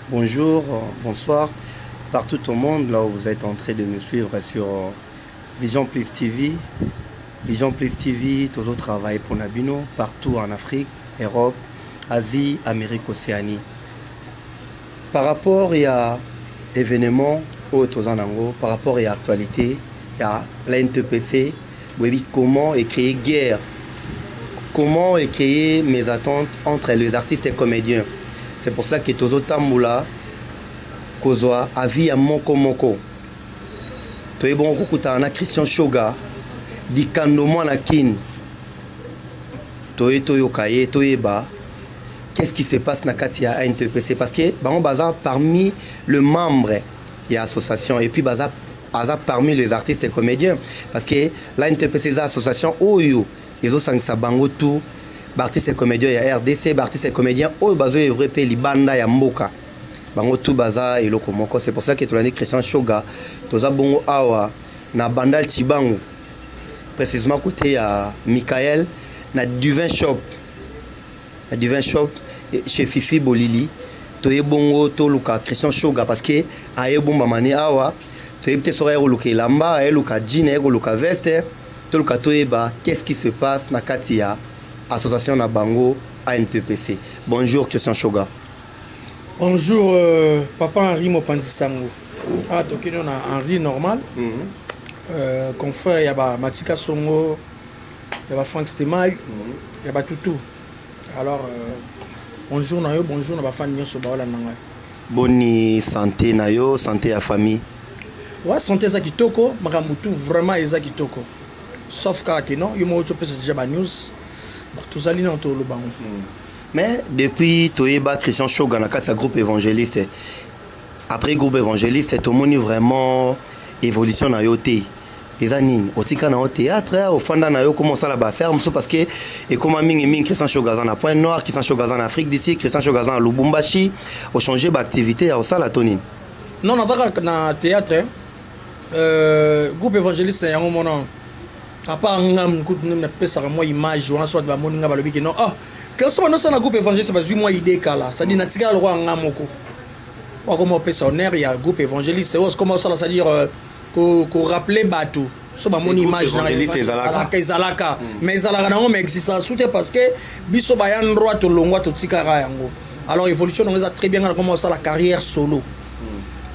Bonjour, bonsoir, partout au monde, là où vous êtes en train de nous suivre sur Vision Plus TV. Vision Plus TV, toujours travail pour Nabino, partout en Afrique, Europe, Asie, Amérique, Océanie. Par rapport à événements, par rapport à l'actualité, il y a la NTPC, comment créer guerre, comment créer mes attentes entre les artistes et comédiens. C'est pour ça que Tozo Tamboula, Kozwa, Avi à Moko. Tu es bon, Kukutana, Christian Shoga, Di Kandomo Nakin, Toye Toyokaye, Toyeba. Qu'est-ce qui se passe dans Katia NTPC? Parce que, bon, Baza, parmi les membres, il y a association, et puis Baza, parmi les artistes et comédiens. Parce que la NTPC, c'est l'association Oyo, ils ont 5 bango tout. Artistes et comédiens, il y a RDC, artistes et comédiens, oh, bazo est vrai, les banda, il y a Mboka. Bango tout baza et lokomoko. C'est pour ça que tu as dit Christian Shoga, toza bongo awa, na bandal Tibango. Précisément côté à Michael, na Duvin Shop. Na Duvin Shop, chez Fifi Bolili, tu es bongo, to luka Christian Shoga, parce que aye bomba mani awa, tu es peut-être sur luka lamba, aye luka jean, aye luka veste, to luka toeba, qu'est-ce qui se passe na Katia? Association Nabango ANTPC. Bonjour Christian Shoga. Bonjour Papa Henri Mopandisango. Ah, donc on a Henri normal. Confrère, il y a Matika Songo, il y a Frank Stemay, il y a Toutou. Alors, bonjour Nayo, bonjour na fan Nyo Sobaola Nanga. Bonne santé Nayo, santé à famille. Ouais, santé Zakitoko, Makamutu vraiment Zakitoko. Sauf que non, il m'a déjà ma news. Tout allé dans le banc. Mais depuis Toyeba Christian Shoga na kati groupe évangéliste, après groupe évangéliste, tout le monde vraiment évolution na yoté. Les anines, au tika na au théâtre, au fanda na yo commence à la faire, parce que et comme mingi Christian Shoga na Point Noir, Christian Shoga en Afrique d'ici, Christian Shoga à Lubumbashi, au changer d'activité à ça la tonine. Non, na théâtre, groupe évangéliste c'est un moment. À part un coup de pèse à moi image, on a soit de la moninga balobi que non. Ah, quand on a un groupe évangéliste, c'est parce que moi idée kala. Ça dit natika le roi ngamoko. Ou comme on pèse en air, il y a un groupe évangéliste. C'est comment ça, ça dire qu'on rappeler bateau. So ba mon image na ezalaka. Mais ezalaka na on existe ça soute parce que biso ba yan droit to longwa to tikara yango. Alors évolution on a très bien comment ça la carrière solo.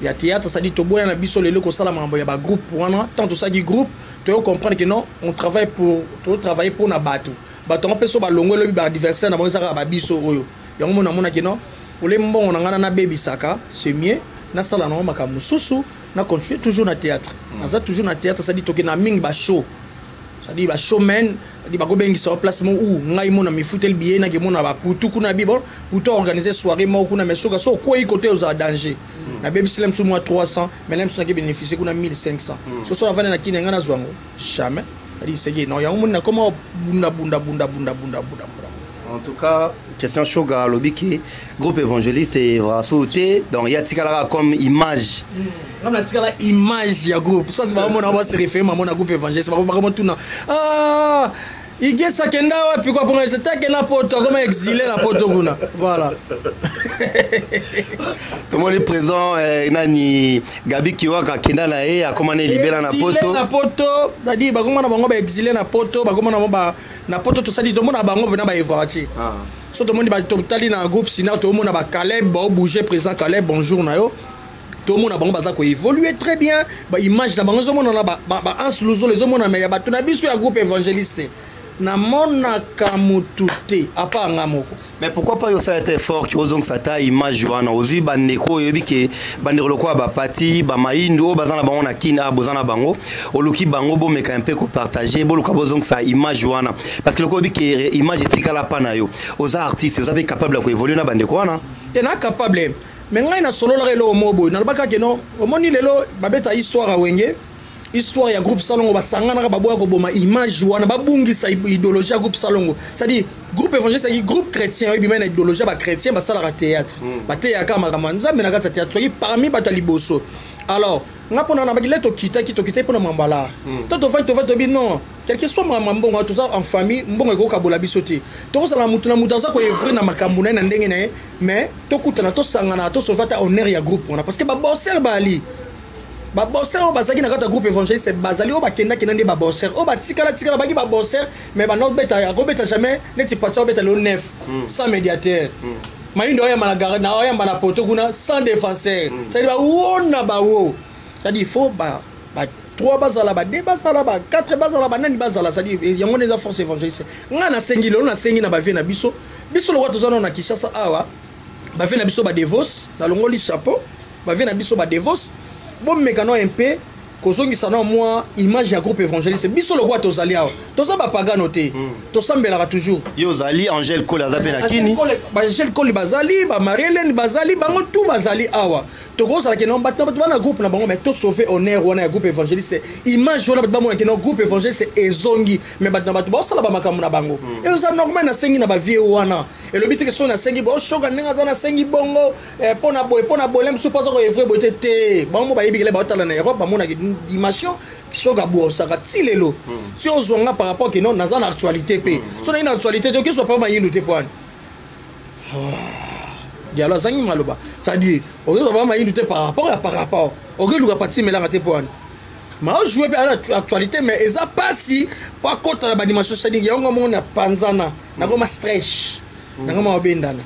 Il y a théâtre, ça dit que tu as biso lelo ko sala mambo ya ba groupe wana tant tout ça dit groupe tu dois comprendre que non on travaille pour na bateau bateau on peut so ba longo le ba adversaire na bonza ba biso oyo yango mona que non ole mbongo na ngana na baby saka c'est mieux na sala na makamu susu na continuer toujours na théâtre na toujours na théâtre ça dit to que na ming ba show ça dit ba showman dit ba go bengi sur place mo ou ngai mona mi futel billet na ke mona ba putu kuna bibo putu organiser soirée mo kuna mais so ko y côté aux danger na baby slam sur moi 300 mais même si on a bénéficié qu'on a 1500 so so avana na kina ngana zwango jamais dit c'est non ya on na comment bunda. En tout cas, Christian Shoga lobiki groupe évangéliste et va sauter donc il y a tikala comme image. On a tikala image ya groupe ça va on va se référer à mon groupe évangéliste va vraiment tout na ah il get ça kenda wa puis quoi pour c'était que na poto comme exilé la poto kuna voilà. Tout le monde est présent nani Gabi Kiwaka kenda na e a comment libérer na poto. Na poto dadi ba comment na bango ba exilé na poto ba comment na poto tout ça dit tout le monde na bango venant ba évacuer. Ah. So tout le monde ba totali na groupe sinon tout le monde na ba Caleb ba bouger président Caleb bonjour na yo. Tout le monde a bango baza ko évoluer très bien ba image na bango zo mona na ba en sous les zo mona mais ya ba tuna biso ya groupe évangéliste. Na mona kamutute apa ngamoko mais pourquoi pas yo ça était fort qui ozong sata image wana ozi bandeko yobi ke bandeko ko ba pati ba maindo bazana bango na kina bozana bango oluki bango bo meka un peu ko partager bo luka bozong sa image wana parce que le ko bi ke image etikala pa na yo oza artiste vous avez capable ko évoluer na bandeko wana tena capable mais ngai na solo la lelo mobo na baka ke non omoni lelo babeta histoire a wenge histoire ya groupe Salongo basangana ba boya ko boma image wana babungisa idéologie ya groupe Salongo ça dit groupe évangéliste c'est groupe chrétien bi mena idéologie ba chrétien ba sala théâtre ba théâtre makambo nzambe na kata théâtre parmi ba liboso alors nga pona na ba kileto kita pona mambala to va to bi non quel que soit mbongo tout ça en famille mbongo ko kabola bisoté to sala mutu na mutu za ko evre na makambu na ndenge na mais to kutana to sangana to sovata honneur ya groupe on parce que ba bosser bali ba bosser o bazaki na kata groupe évangéliste c'est bazali o bakenda kenda ndi ba bosser o batikala baki ba bosser mais ba no beta jamais neti patsa beta le 9 sans médiateur maindo ya malagara na ya mbana poto kuna sans défenseur ça dit ba wona ba wo ça dit faut ba 3 bazala ba 2 bazala ba 4 bazala ba nani bazala ça dit il y a mon des forces évangélistes ngana sengi lo na sengi na ba vie na biso le watu zana na Kinshasa awa ba vie na biso ba devos na longoli chapeau ba vie na biso ba devos bon mekano un peu kozongi sana moi image ya groupe évangéliste biso le roi tozali awa toza ba pagano te tosambelaka toujours yo zali Angel Cole azape na kini ba Angel Cole bazali ba Marielle bazali bango tout bazali awa tokozala ke non batna bana groupe na bango mais to sauver honneur wana ya groupe évangéliste image wana batba mona ke non groupe évangéliste ezongi mais batna batu ba sala ba makamuna na bango et ça normal na sengi na ba vie wana et le but que son na sengi bo shoga nenga za na sengi bongo pona bolem so pas ko evre boté te bango ba yibikele ba tala na Europe ba mona dimension shoga bo saka tilelo si ozonga par rapport que non na za actualité pe so na une actualité to que soit pas mayinu te poane dialogue zangi maloba ça dit on va pas mayinu te par rapport on que luka parti melanga te poane ma jouer à l'actualité mais eza pas si pas contre la dimension ça dit yango mona panzana na ko ma stretch na ko ma bendana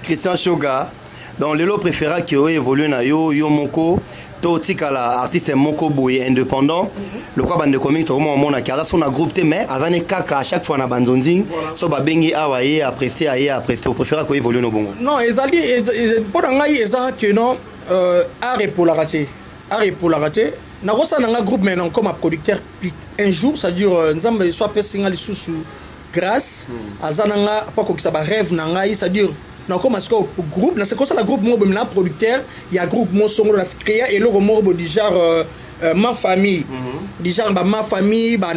Christian Shoga dans le lot préféré qui évolue na yo moko to tikala artiste moko boy indépendant le quoi bande comique to mo na kaza son groupe te mais azane kaka à chaque fois na banzonzi so ba bengi awaye à prester au préféré ko évolue no bongo non ezali pour ngai eza que non art pour la rater na kosa na groupe mais non comme producteur un jour ça dure nzambe soit pesinga lisusu grâce azananga pas ko kisa ba rêve na ngai ça dure na comme est-ce que groupe na c'est comme ça la groupe mo na producteur il y a groupe mo songo la créer et le mo du genre ma famille du genre ma famille ba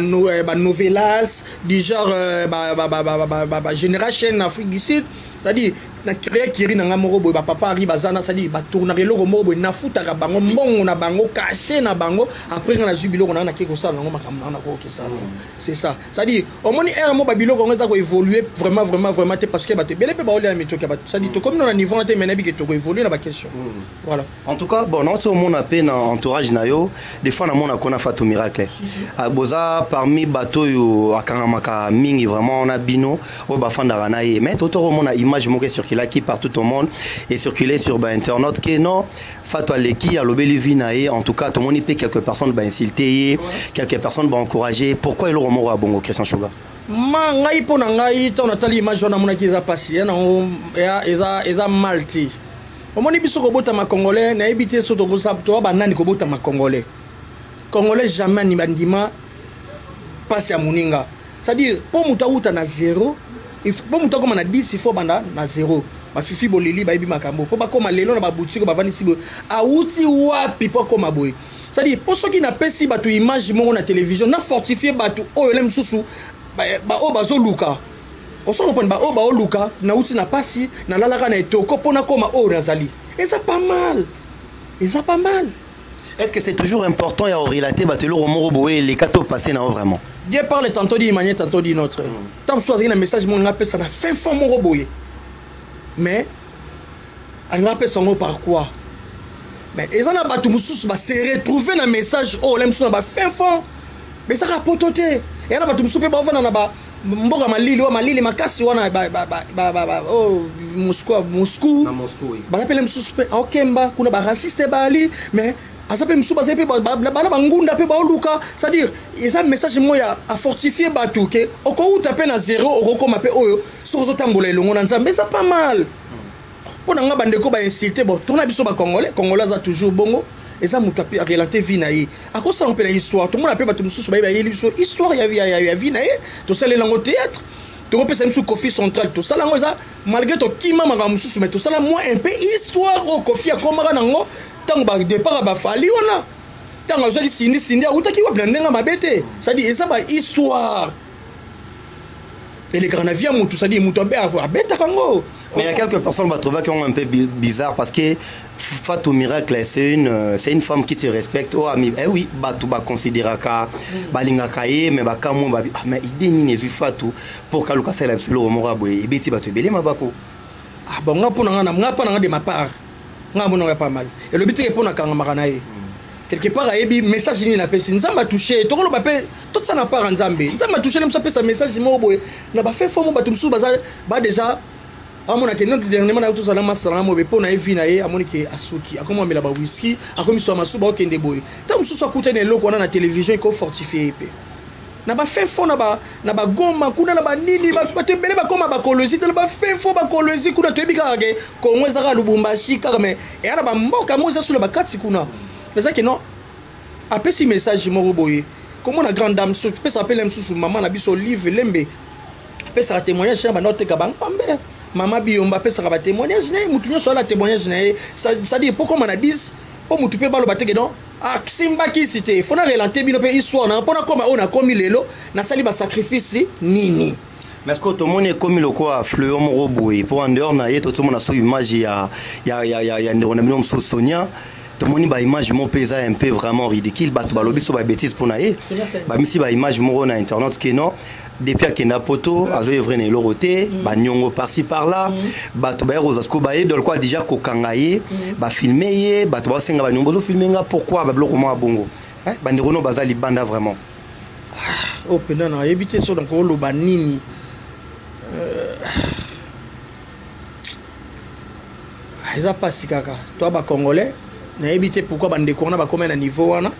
novelas du genre ba génération Afrique du Sud c'est-à-dire na créer kiri na ngamoro boy ba papa ari bazana c'est-à-dire ba tourner le mo boy na futaka bango mbongo na bango caché na bango après na jubilo na kiko ça ngo makamna na ko ça c'est ça c'est-à-dire au moni er mo ba biloko ngo ta ko évoluer vraiment parce que ba te belé pe ba ole na mitoka ba c'est-à-dire to comme na niveau na te menabi que to ko évoluer na ba question voilà en tout cas bon non tout le monde a peine entourage na yo des fois na mona kona Fatou Miracle boza parmi bateau yo akangamaka mingi vraiment on a bino o ba fandara na ye mais toto mona image mo sur qui partout au monde et circuler sur internet que non Fatou Aleki a lobeli vinae en tout cas tout le monde peut quelques personnes ba insulter quelques personnes ba encourager pourquoi il remonte à bongo Christian Shoga ma ngai pona ngai to na tali image na mona ki za pasi na eza malti o moni biso ko bota ma congolais na ebité so to ko sabto ba nani ko bota ma congolais jamais ni bandima pasi ya muninga c'est-à-dire pour mutauta na 0 il faut pas muta comme na 10 il faut banda na 0 ba fifi bolili ba ibi makambo po ba koma lelo na ba boutique ba vani sibo auti wapi po koma boy c'est-à-dire pour ceux qui na pesi ba tu image mo na télévision na fortifier ba tu o elem susu ba o bazo luka on se comprend ba o ba o luka na uti na pasi na lalaka na etoko pona koma o nazali et ça pas mal est-ce que c'est toujours important à relater ba te le romoro boy les cadeaux passés na vraiment Dieu parle tantôt d'une manière, tantôt d'une autre. Tant que choisir un message, mon appelle ça na fin fond mon roboyer. Mais on appelle son mot par quoi? Mais ils en a battu moussous, bah c'est retrouver un message. Oh l'aime sur la fin fond. Mais ça rapporte. Et on a battu moussous, bah on a bah mboga malili makasi wana oh Moscou. Bah appelle moussous, ok mba kuna bah raciste bali mais azape msuba zape bana bangunda pe ba luka c'est-à-dire ils a message moya à fortifier batu ke oko utape na 0 oko ma pe oyo sozo tambola elongo na nzambe ça pas mal pona nga bandeko ba insulter bon tona biso ba congolais za toujours bongo et ça mutu a relater vie na ye à cause ça on peut la histoire tout le monde appelle batu msusu ba yeli biso histoire ya vie na ye to sala lango théâtre to repesa msu Kofi central to sala ngo ça malgré to kima manga msusu mais to sala moi un peu histoire au Kofi akomaka nango tant que départ ba fali wana tant que je sindi utaki wa blandenga mabete ça dit ça ba histoire et les carnaviens mutu ça dit mutu a beta kango. Mais il y a quelques personnes qui ont un peu bizarre parce que Fatou Miracle c'est une femme qui se respecte. Oh ami, eh oui, Batou ba considéra ka balinga kaye mais ba kamo ba mais idée ni ne vu Fatou pour kaluka c'est absolument morabo et beti Batou belé mabako. Ah bon nga pas de ma part. Nga bonanga pas mal. Et le but est pour na kanga makanaye. Quelque part ayebi message ni na pesi nzamba toucher to ko ba pe tout ça na part nzambe nzamba toucher nem so pesa message mo boye na ba fait forme batum su ba déjà amona ke non dernièrement na tout ça na masala mo be po na evi na ye amoni ke asuki akomo mela ba whisky akomi so masu ba okende boye ta musu so akuta ne loko na télévision ko fortifier pe na ba fait fond na ba goma kuna na ba nini ba te bele ba koma ba kolosi te ba fait fond ba kolosi kuna to ebika ke ko ngweza ka lubumbashi ka me e ana ba mboka mo za sula ba kati kuna. C'est ça que non. Après ce message, je boye. Comment la grande dame se peut s'appeler même sous maman na biso livre lembe. Peut ça témoignage chez note kabang pambe. Maman biomba peut ça ba témoignage né mutunyo so la témoignage né. Ça dit pourquoi on a 10 pour mutu pe balo bateke non. Ah simba ki cité. Faut na relanter bino pe histoire na pona comme on a commis lelo na sali ba sacrifice nini. Mais est-ce que tout le monde est comme le quoi fleur mon boye pour en dehors na tout le monde a son image il y a on a mis sur Sonia. Tout le monde a une image mon paysan un peu vraiment ridicule bah tu vas lobby sur des bêtises pour naïe bah même si bah image mon na internet que non depuis qu'il n'a poto à jouer vrai l'oroté bah nyongo par-ci par-là bah tu vas aux ascobaye dans le quoi déjà qu'au kangaye bah filmer bah tu vas senga bah nyongo filmer pourquoi bah bloc comment à bongo bah nirono bazali banda vraiment oh pendant na éviter ça donc lo banini ils a pas si kaka toi bah congolais na éviter pourquoi bande ko na ba comme un niveau wana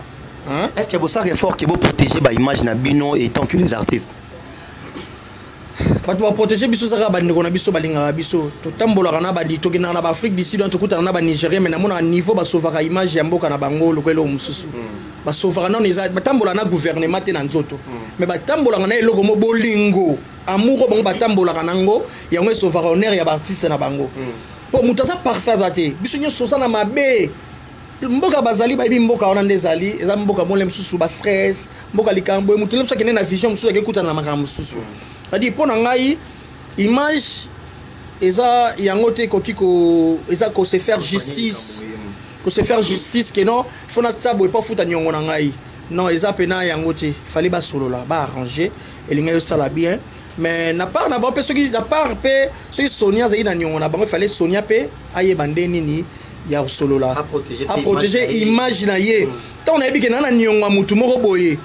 hein est-ce que vous savez fort que vous protéger ba image na bino et tant que les artistes ba tu protéger biso saka bande ko na biso balinga biso to tambola kana ba di to kina na ba Afrique d'ici donc to na ba Nigeria mais na mona niveau ba sauvera image ya mboka na bango lokelo mususu ba sauvera non eza ba tambola na gouvernement te na nzoto mais ba tambola na eloko mo bolingo amour bango ba tambola kana ngo ya ngwe sauvera honneur ya ba artiste na bango pour mutasa parfait date biso nyo so na mabe mboka bazali ba mboka wana ndezali eza mboka molem susu ba stress mboka likambo e mutu lepsa kene na vision musu ekekuta na makambo susu adi pona ngai image eza yango te kokiko eza ko se faire justice que non fona tsabo e pas futa nyongo na ngai non eza pena yango te fallait ba solo la ba arranger elinga yo sala bien mais na part na ba pe soki na part pe soki Sonia za ina nyongo na bango fallait Sonia pe aye bande nini ya solo la à protéger image na ye tant na ebike na nyonga mutu moko boye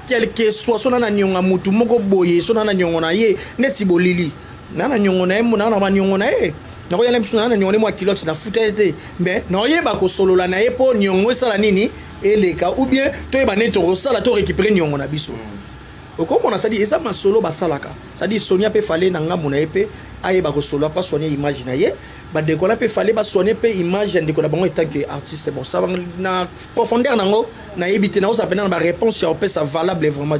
quel que soit sona na nyonga mutu moko boye sona na nyongo na ye nesi bolili na nyongo na ye na nyongo na ye na ko yala msu na nyongo mo kilote na futete mais na ye ba ko solo la na ye po nyongo sala nini eleka ou bien to e ba neto ko sala to récupérer nyongo na biso comme on a dit ça ma solo ba salaka ça dit Sonia pe fallait na ngambo na epé aye ba ko solo pas soigner image na ye ba décoller pe fallait ba soigner pe image ndeko na bango tant que artiste bon ça na profondeur nango na ebité na ça pendant ba réponse ya pe ça valable vraiment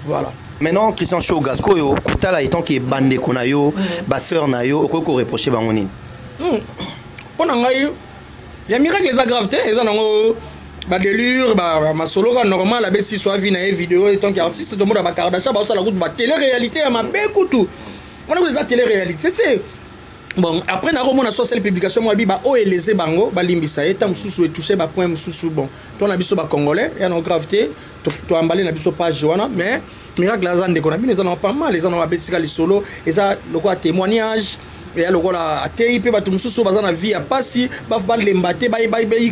voilà maintenant Christian Chogasco yo kutala étant que bande kona yo ba sœur na yo ko reprocher bango nini pona ngai ya miracle les gravité eza nango ba délire ba ma solo normal la bête si soit vie na vidéo et tant qu'artiste de monde ba Kardashian ba ça la route ba télé réalité ya ma bekutu on a des télé réalité c'est bon après na romona social publication moi bi ba o eleze bango ba limbisa et tant susu et toucher ba point susu bon toi na biso ba congolais ya no gravité to emballer na biso page joana mais miracle la zande kona bino za pas mal les gens ba betika li solo et ça le quoi témoignage et alors la TIP ba tumususu baza na vie a pasi ba lembate ba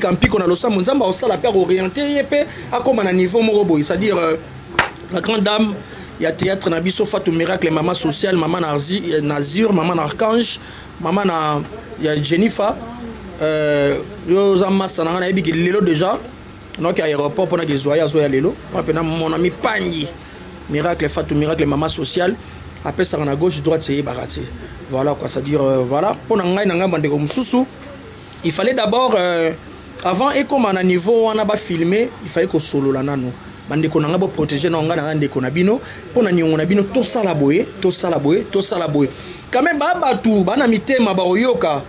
kampi kona losa munzamba o sala père orienté yepé a comme na niveau moko boy c'est-à-dire la grande dame il y a théâtre na biso Fatou Miracle maman sociale maman Nazir maman Archange maman na ya Jennifer yo za massa na ebi ki lelo déjà donc aéroport pona ke zoya lelo apena mon ami Pangi Miracle Fatou Miracle maman sociale après ça na gauche droite c'est barati voilà quoi c'est dire voilà pour ngai na ngamba ndeko mususu il fallait d'abord avant et comme à niveau on a ba filmer il fallait que solo la nano bandeko na ngabo protéger na ngana ndeko na bino pour na nyongo na bino to sala boye quand même ba tu bana mitema ba oyoka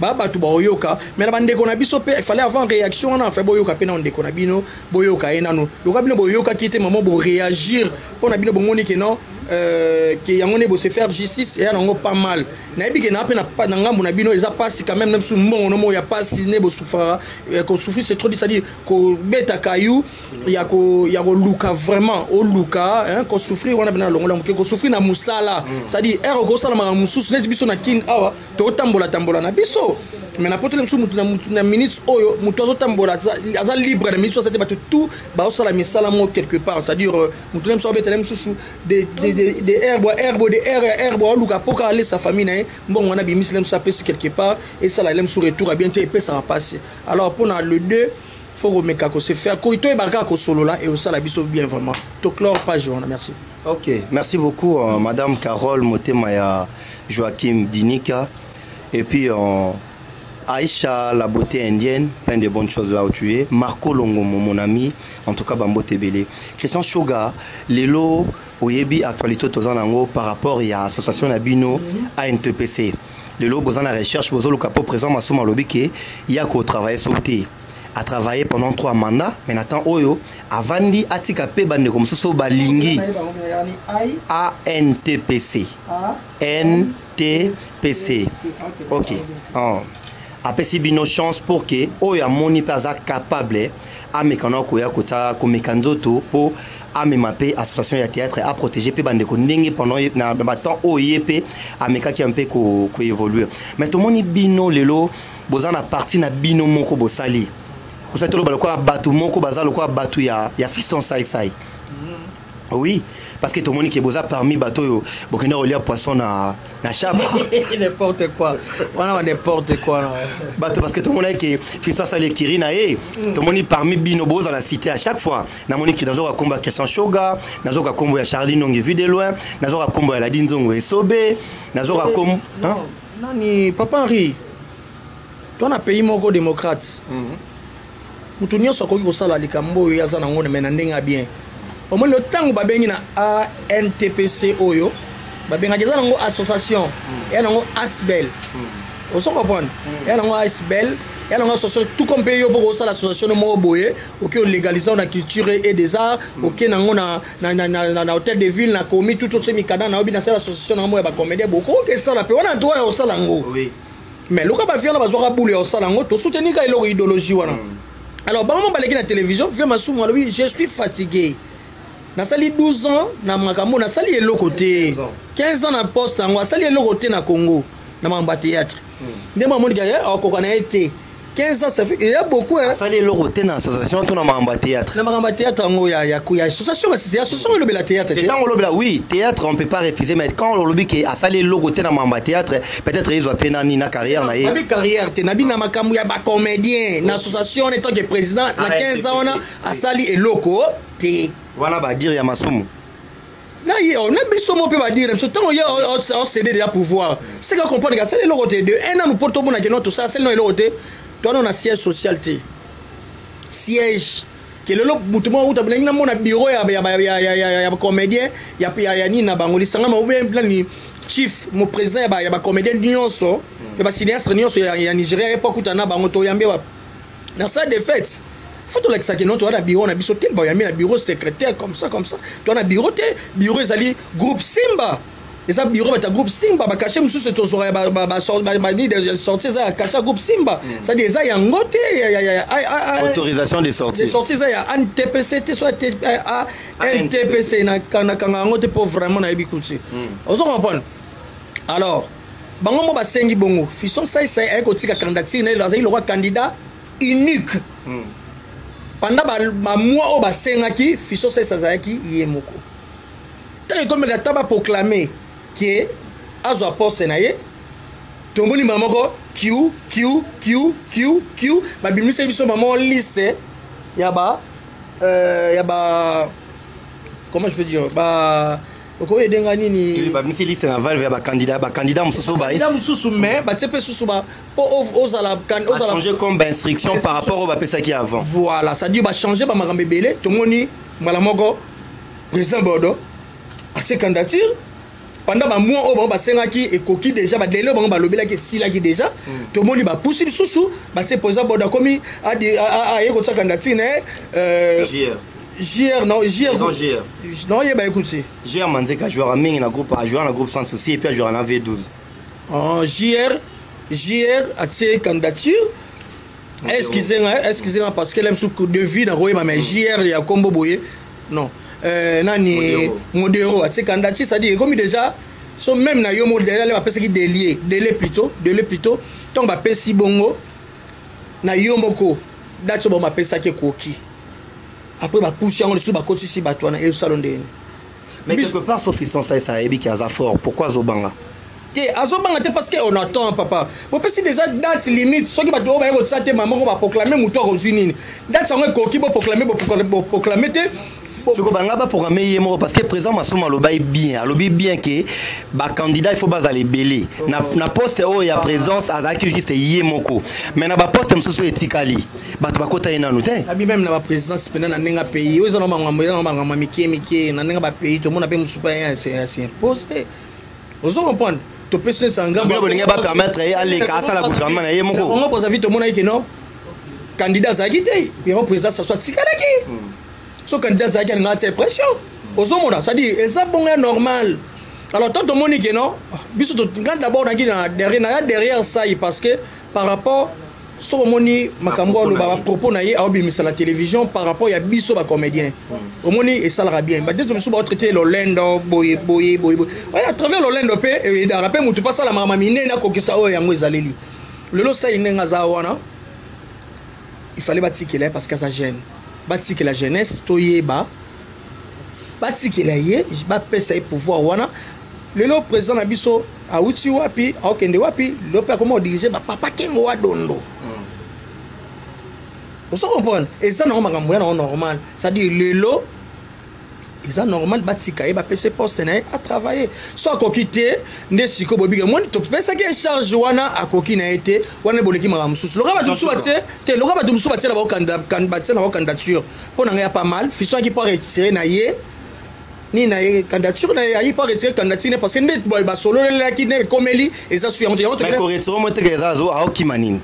mais la bandeko na biso pe il fallait avant réaction on a fait boyoka pe na ndeko na bino boyoka enano loka bino boyoka qui était maman bo réagir pour na bino bongoni que non que yango ne bo se faire justice et yango pas mal na bi que na pe na ngambu na bino eza pas quand même sous mbongo no mo ya pas ne bo souffrir ko souffrir c'est trop dit, c'est-à-dire ko beta kayu ya ko luka vraiment au luka hein ko souffrir wana bena longola ko souffrir na musala c'est-à-dire ero ko sala ma mususu les biso na kin awa to tambola na biso mais na potele musu na minutes oyo mutu azotambola aza libre na minutes c'était tout ba osala misala mo quelque part, c'est-à-dire mutu même so betele mususu de herbe au luka pour aller sa famille na bon on a bimis lem ça pèse quelque part et ça la lem sur retour à bien et peut ça va passer. Alors pour le 2 faut remettre ko se faire ko ito e barka ko solo là et ça la biso bien vraiment to clore page on merci. OK, merci beaucoup madame Carole Motemaya Joachim Dinika et puis Aïcha, la beauté indienne, plein de bonnes choses là où tu es. Marco Longo, mon ami, en tout cas Bambo Tebele. Christian Shoga, Lelo, Oyebi, actualité Tozanango par rapport à l'association Nabino ANTPC. Lelo, Bozan la recherche, Bozo le capot présent, Massouma Lobike, Yako travaillé sur T. A travaillé pendant 3 mandats, mais Nathan Oyo, Avandi Atika Pebane comme Soso Balingi. ANTPC. NTPC. Ok. Après si bino chance pour que oya moni pas capable à mekano ko ya kota ko mekanzoto pour à me mapper association ya théâtre à protéger pe bande ko ndenge pendant na temps oyep à mekaki un peu ko évoluer mais tout moni bino lelo bozana parti na bino moko bosali vous êtes lo quoi batu moko bazalo quoi batu ya fiston sai. Oui, parce que tout le monde qui est beau parmi bateau, Burkina Faso a poisson na chaba. N'importe quoi. Voilà n'importe quoi. Bateau parce que tout le monde qui fait ça les kirina tout le monde parmi binobos dans la cité à chaque fois. Na moni qui dans un combat question Shoga, dans un combat ya Charlie Nongi vu de loin, dans un combat ya Ladin Zongo et Sobe, dans un combat non ni papa Henri. Toi na pays moko démocrate. Mutunyo soko ko sala likambo ya za na ngone mena ndenga bien. Au moins le temps où babengi na ANTPC oyo babenga jeza nango association et nango ASBEL on se comprend et nango ASBEL et nango association tout comme pays pour ça l'association mo boye OK légaliser la culture et des arts OK nango na hôtel de ville na commis tout ce mikada na obi na l'association nango ba comédie beaucoup que ça la pe on a droit au salango oui mais loka ba vient na bazwa boule au salango to soutenir ka ilo idéologie wana alors ba mo baleki na télévision vient masumu lui je suis fatigué. Na sali 12 ans na makambo na sali elo côté 15 ans na poste ngo sali elo côté na Congo na mamba théâtre ndema moni ka ko kana été 15 ans ça fait il y a beaucoup sali elo côté na association to na mamba théâtre ngo ya association c'est association le bela théâtre tant le bela oui théâtre on peut pas refuser mais quand on lobby que a sali elo côté na mamba théâtre peut-être ils ont pena ni na carrière na na carrière te na bi na makambo ya ba comédien na association en tant que président na 15 ans on a sali elo côté voilà va dire ya masumu na on a biso mo pe va dire ce temps on cédé déjà pouvoir c'est que comprendre que c'est le côté de un an nous portons mon que notre ça c'est le côté toi on a siège social té siège que le mutumo uta blinga mon bureau ya comédien ya ni na bangoli sanga mo bien plan ni chief mon président ya ba comédien nyonso ya ba cinéaste nyonso ya Nigeria époque utana bango to yambe ba na ça de fait faut que ça que non toi na bureau na biso tel ba yami na bureau secrétaire comme ça toi na bureau te bureau ezali groupe Simba et ça bureau ba ta groupe Simba ba cacher musu c'est toujours ba ni de sortir ça cacher groupe Simba ça des ça ya ngote autorisation de sortie ça ya NTPC te soit NTPC na kanga ngote pour vraiment na ebikuti on se comprend alors bango mo ba sengi bongo fisson ça ay ko tika candidature na il aura candidat unique pendant ba mois au basengaki fiso ça zaki yemoko tant comme la taba proclamer que azwa poste na ye tomboni mamoko q ba bimise biso maman lycée yaba comment je peux dire ba oko edenga nini ba bimise lycée na valve ba candidat mususu ba candidat mususu mais ba tsepe susu ba ozala changer comme instruction par rapport au bapesa qui avant voilà ça dit ba changer ba makambe belé to moni mala moko président Bordeaux a ses candidatures pendant ba mois au ba sengaki et koki déjà ba délai ba lobela ki sila ki déjà to moni ba poussi susu ba se poser Bordeaux comme a yeko sa candidature JR non JR non il y a écoutez JR Manzeka joueur en groupe à jouer en groupe sans souci et puis à jouer en V12 JR a tiré candidature excusez-moi parce que l'aime sous de vie dans Roy mais JR il y a combo boyé non nani Modero a tiré candidature ça dit comme déjà so même na yo modèle les va penser qui délai plutôt donc va penser bongo na yo moko date so ba penser que koki après va pousser on sous ba côté si ba toi na e salon de mais quelque part sauf ils sont ça ebi qui a fort pourquoi Zobanga azobanga te parce que on attend papa vous pensez déjà date limite ceux qui va to ba ça te maman va proclamer muto aux unis date on koki bo proclamer te ce que banga ba programmer yemo parce que président Massouma lobai bien que ba candidat il faut pas aller belé na poste o ya présence azaki juste yemoko mais na ba poste msusu etikali ba to bakota ina nuté abi même na ba présidence pena na nenga pays ozo na mangamba mike na nenga ba pays to mona pe musupa c'est imposé ozo comprendre to pese sanga ba bolinga ba permettre aller casa la gouvernement na yemoko on pose vite mona que non candidat azaki te puis on président ça soit tikalaki so candidat zaki a une pression aux hommes ça dit et ça bon est normal alors tant que monique non biso to d'abord derrière ça parce que par rapport so moni makambo lo ba propos na ye a obimisa la télévision par rapport ya biso ba comédien au moni et ça la bien ba dès biso ba traiter l'Olendo boy à travers l'Olendo pe et da rappel mutu pas ça la mama mine na kokisa o yango ezaleli lelo ça inenga za wana il fallait batiquer parce que ça gêne bâti que la jeunesse toyeba bâti que la yé ba pesa et pouvoir wana le président na biso a uti wapi a okende wapi le père comment diriger ba papa kengo wa dondo on se comprend et ça non normal ça dit lelo et ça normal bâti ka e ba pesa poste na a travailler soit kokité nde siko bobiga moi to pesa que charge wana a kokina été wana boleki mara mususu lokaba mususu batie te lokaba mususu batie na ba candidature pour na ya pas mal fiston qui peut retirer na ye ni na candidature na ya pas retirer candidature parce que net boy ba solo la ki ne komeli et ça suivant mais correctement moi te que zo a okimanine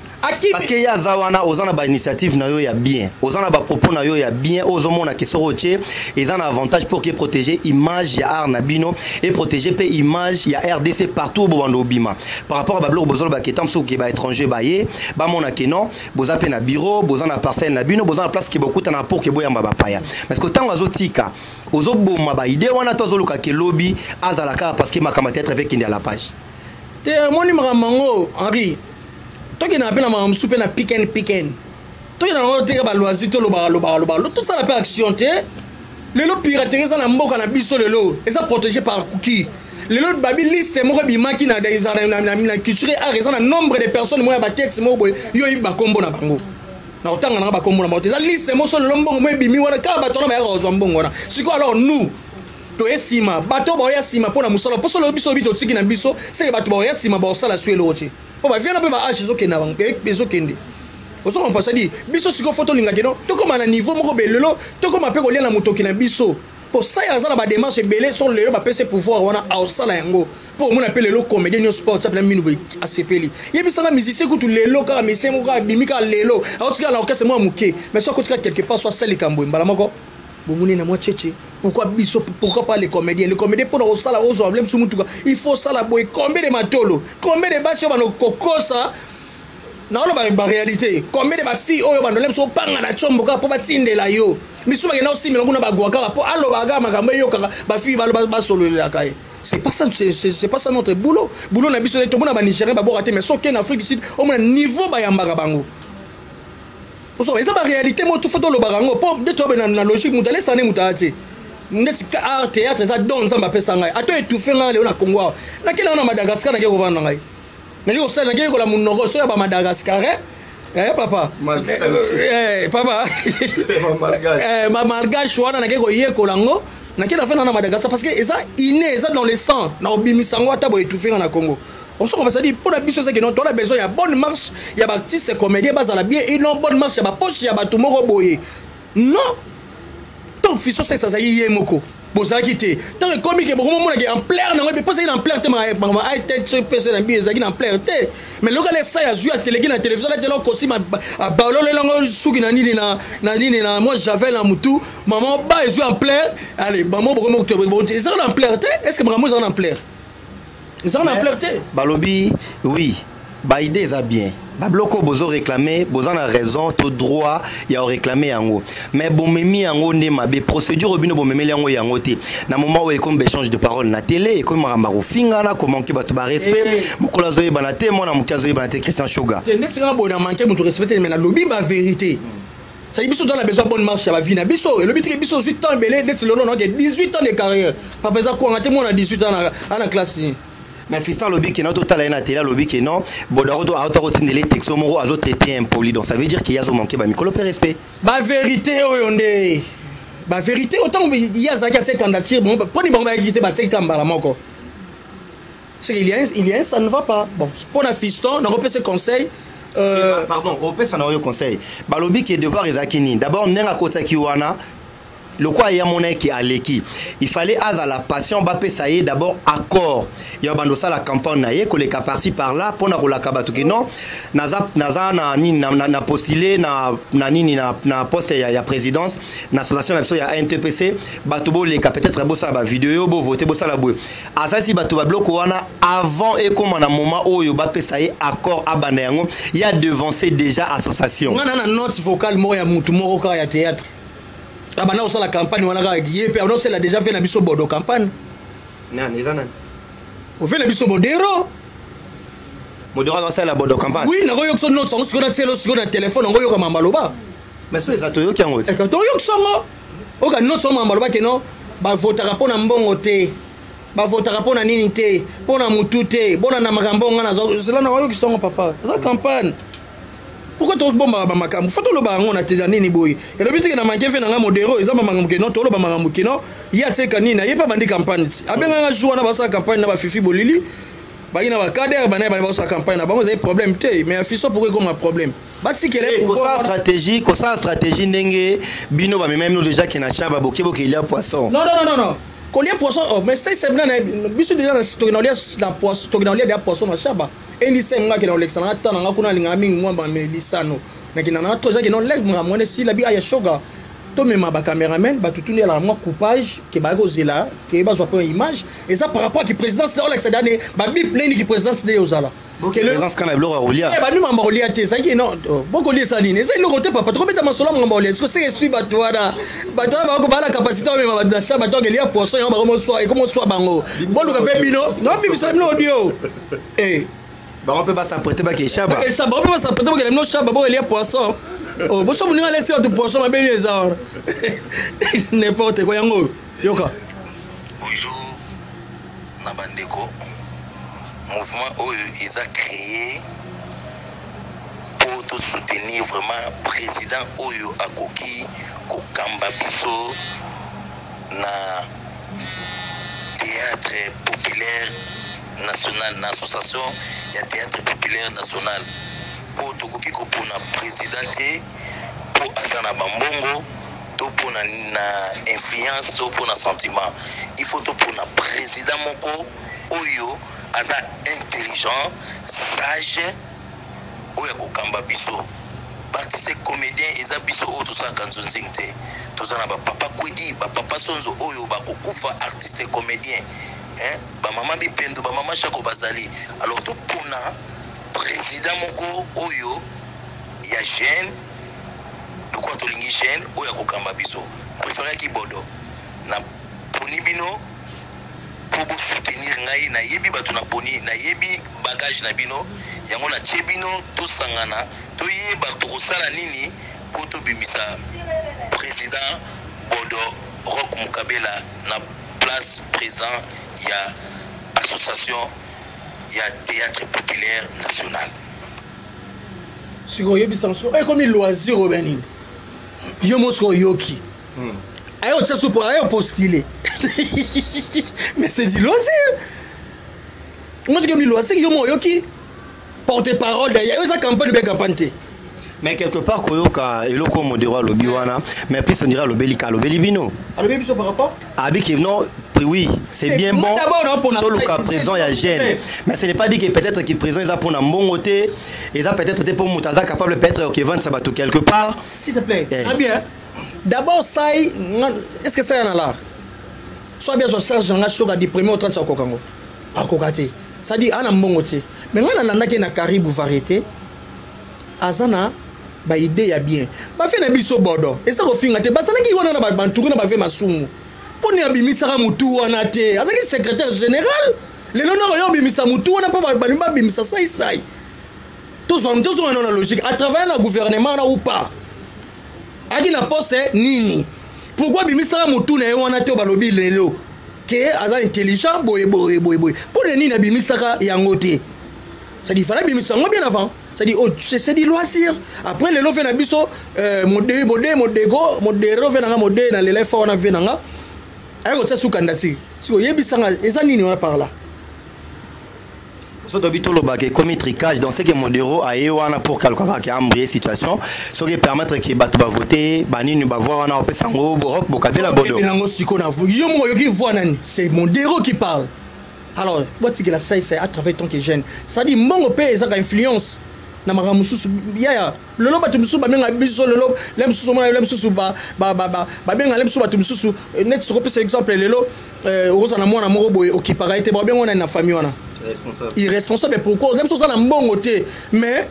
parce que ya zawana ozana ba initiative na yo ya bien ozana ba propos na yo ya bien ozomona ke soroche et un avantage pour que protéger image ya art nabino et protéger pe image ya RDC partout au bando bima par rapport à bablo bozolo ba ketam so ke ba étranger ba ye ba mona ke non boza pe na bureau bozana parcelle nabino bozana place ke bokuta na pour ke boyamba ba paya parce que tant azotika ozoboma ba idée wana tozoluka ke lobby azalaka parce que makamata être avec à la page te moni mamango Henri toki na pena mam soupe na piken toki na ngo teka ba loisir to loba tout ça la action te lelo piraterie ça na mboka na biso lelo et ça protégé par cookie lelo babi liste mo ko bimaki na culture a raison na nombre de personnes mo ba tête mo boy yo ba kombo na bango na otanga na ba kombo na moto ça liste mo so lombo mo bimi wana ka ba tona ba rozo mbongo na siko alors nous to esima bato ba ya sima pona musala poso lo biso bito tiki na biso c'est bato ba ya sima ba sala suelo oti po ba viena pe ba achi zo kenda bang bezo kende oso on pense dit biso siko photo linga keno to koma na niveau moko belelo to koma pe ko lia na motoki na biso pour ça ya za na ba démarche belé sur le ba pese pouvoir wana au sala yango pour mon appelle le comédien no sport ça plein minu ACPli yebi ça musicien ko tout lelo ka musicien mo ka bimika lelo a tout cas la orchestre moi muke mais soit quelque part soit sali kambo mbala moko bomuni na moi tchétché pourquoi pas les comédiens pour nous ça la ozo problème sous mutuka il faut ça la boy combien de matolo combien de basio bano kokosa na on ba réalité combien de ba fille oyo bano lem so panga na chombo ka po batindela yo misu ba na aussi milongo na bagwaka po alo baga makambo yo kaka ba fille ba solo la kai c'est pas ça notre boulot na biso to mona ba Nigérien ba boraté mais so ken Afrique du Sud au moins niveau ba yambaka bango oso eza ba réalité mo tout photo lo barango po de to na logique mutale sané mutati ndesi art théâtre ça donne ça m'appelle ngai ato étouffé nga le na Congo na kila na Madagascar na ke ko vanda ngai na yo ça na ke ko la munoko so ya ba Madagascar papa papa malgache wana na ke ko ye ko lango na ke na fait na Madagascar parce que ça inné ça dans le sang na obimisango ata bo étouffé nga na Congo on se commence à dire pour la biso c'est que non on a besoin il y a bonne marche il y a artiste comédien bazala bien et non bonne marche il y a poche il y a tout moko boye non donc fiso c'est ça y moko boza kité tant que comique beaucoup monde en plein non mais pas ça en plein te ma ai tête sur PC na bien ça en plein te mais le gars ça a joué à télé na télévision la télé aussi ma balolo lango suki na nini na moi j'avais la mutu maman ba joué en pleurs allez maman vraiment ils ont en pleurs est-ce que vraiment ils ont en pleurs ils ont en pleurs balobi oui ba idée ça bien ba bloko bozo réclamer bozo na raison to droit ya réclamer yango mais bon memi yango ne mabe procédure obino bon memi yango yango te na moment où il comme échange de parole na télé et comme maramba finga na comment que bato ba respect mokola zoye bana te mona mukazo bana te Christian Shoga net singa bona manquer mutu respecter mais na lobby ba vérité ça dit biso dans la besoin bonne marche la vie na biso et le bitre biso 18 ans belé net le nom de 18 ans de carrière pas besoin quoi ngate mona 18 ans na classe. Mais fiston lobby qui est total na télé lobby qui non bodaro auto rotindele texto moro azo traité impoli donc ça veut dire qu'il y a zo manqué ba mikolo respect ba vérité oyonde ba vérité autant il y a ça qui a cette candidature bon poni bon ba quitter ba tseka mbala moko c'est il y a ça ne va pas bon pour la fiston on repère ce conseil pardon on repère ça na yo conseil ba lobby qui est devoir ezakini d'abord nenga kota kiwana le quoi il y a mon qui a l'équipe il fallait à la passion bapé ça y est d'abord accord il y a bando ça la campagne na yé que les par-ci par là pour na rola kabatu ki non naza na postulé na poste ya présidence na association il y a NTPC batubo les peut-être beau ça ba vidéo beau voter beau ça la boue à ça si batu ba bloc wana avant et comme na moment où yo bapé ça y est accord à banango il y a devancé déjà association na note vocale mo ya mutu moko ka ya théâtre abana osa la campagne wana ka yepe on sait la déjà fait na biso bodo campagne nan ezana on fait na biso modero dans ça la bodo campagne oui na yo so note so na telo so na téléphone ngo yo ka mambaloba mais so ezato yo kyango e ka to yo so o ka note so mambaloba ke no ba votera pona mbongo te ba votera pona nini te pona mutu te bona na makambo ngana zo cela na yo ki so papa za campagne. Pourquoi tu as bomba makambu faut le bango na te nini boy et le but que na manqué fait na modéro ils ont makambu ke non to lo ba makambu ke non ya te kanina ye pas bandi campagne abenga nga jour na ba sa campagne na ba fifi bolili ba ina ba cadre ba na ba sa campagne na ba des problèmes te mais fiso pourquoi comme un problème ba si kele ko sa stratégie ndenge bino ba même nous déjà qui na chaba bokebo que il y a poisson non qu'on y a poisson mais c'est bien biso déjà na poisson to na dia poisson na chaba eni semga ke na Alexandre tana nga kuna linga mingi ngwa melisano na kina na toza ke non leg mwana si la bi aya shoga to mema ba cameraman ba tutuni la moi coupage ke ba kozela ke ba zo pas image et ça par rapport à qui président c'est Alex Dane ba bi plein qui président c'est ozala OK le président kana blora olia ba mi mamba olia te ça qui non boko lia ça nini ça le côté papa trop beta masola mamba olia est-ce que c'est suis ba toada ba ko ba la capacité mema ba za ba to ke lia poisson ba comme soit et comme soit bango bon le pe bino non bi ça no audio bah on peut pas s'apprêter ba ke chaba et ça on peut pas s'apprêter ba ke no chaba ba lia poisson oh bo so munga laisser autre poisson ma belle les heures n'importe quoi yango yoka bonjour na bandeko mouvement oyo ils a créé pour soutenir vraiment président oyo akoki kokamba biso na théâtre populaire national na association ya théâtre populaire national pour tokoki kopona président te pour asana bambongo to pona na influence to pona sentiment il faut to pona président moko oyo aza intelligent sage oyo kokamba biso batise comédien eza biso oyo tosaka nzonzing te toza na bapapa kwedi bapapa sonzo oyo bakokufa artiste comédien bamama bipendo bamama shako bazali alors topona président moko oyo ya jeune lokwa tolingi jeune oyo akokamba biso préféraki bodo na poni bino pour vous soutenir ngai na yebi bato na poni na yebi bagage na bino yango na tie bino tosangana toyeba tokosala nini pour tobimisa président bodo Roch Mukabela na place président ya association ya théâtre populaire national siko yebi sanso comme loisir obeni yo mosko yoki ayo tsaso pour ayo postuler mais c'est du loisir moi je dis loisir yo mo yoki porte-parole derrière esa campagne be campagne mais quelque part koyoka eloko modero lobi wana mais plus on dira lobeli ka lobeli bino alobi biso par rapport abi ki non oui, c'est bien bon. Tout le cas présent, il y a gêne. Mais ce n'est pas dit que peut-être que présent, ils ont pour un bon côté. Ils ont peut-être pour Moutaza capable peut-être que vendre ça bateau quelque part. S'il te plaît. Ah bien. D'abord, ça, est-ce que ça y en a là? Soit bien, soit charge en achou à 10 premiers au 30 au Kokango. À Kokate. Ça dit, on a un bon côté. Mais on a un caribou variété. Azana. Ba idée ya bien ba fait na biso bodo et ça ko finga te ba sala ki wana na ba tourner na ba fait masumu poni ya bimisa ka mutu wana te azaki secrétaire général le lono yo bimisa mutu wana pa ba bimisa sai tous on a logique à travers le gouvernement là ou pas aki na poste nini pourquoi bimisa ka mutu na wana te ba lobi lelo que aza intelligent boy pour nini na bimisa ka yango te ça dit fallait bimisa ngo bien avant. C'est-à-dire, c'est du loisir. Après, les gens font un biseau, modé, fait un modé, dans les lèvres, on a fait un alors, c'est sous-candidati. Si vous avez ça, et ça, n'y a pas là. So dobi tolo ba ke komi tricage dans ce que modéro a wana pour calculer que ambrier situation so que permettre que bato ba voter bani ni ba voir wana opesa ngo borok bokabela bodo nango siko na vous yo mo yo ki voit nani c'est modéro qui parle alors what's que la ça c'est à travers ton que jeune ça dit mon père ça a influence na maramususu ya lelo bato mususu ba menga biso lelo lemsusu mona lemsusu ba benga lemsusu bato mususu net sur par exemple lelo oza na mwana moko boye okipaka ete ba benga na na famille wana irresponsable pourquoi lemsusu ça na mbongo te mais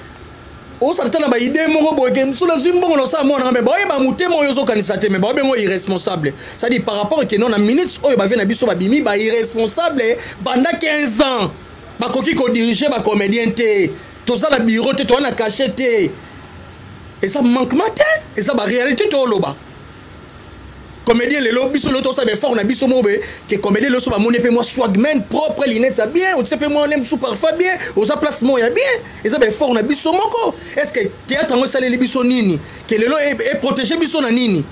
oza tana ba idée moko boye ke mususu na mbongo no sa mwana mais ba ba mutema oyo zo kanisa te mais ba benga irresponsable ça dit par rapport que non na minutes oyo ba vena biso ba bimi ba irresponsable pendant 15 ans ba koki ko diriger ba comédien te tout ça la bureau tu as caché et ça manque matin et ça la réalité tout là-bas comédien les lobbies sur l'auto ça mais fort on a biso mauvais que comédien le soba mon épée moi swagman propre lunettes ça bien on sait pas moi l'aime sous parfum bien aux placement il y a bien et ça ben fort on a biso moko est-ce que théâtre on salé les biso nini que le est protégé biso na nini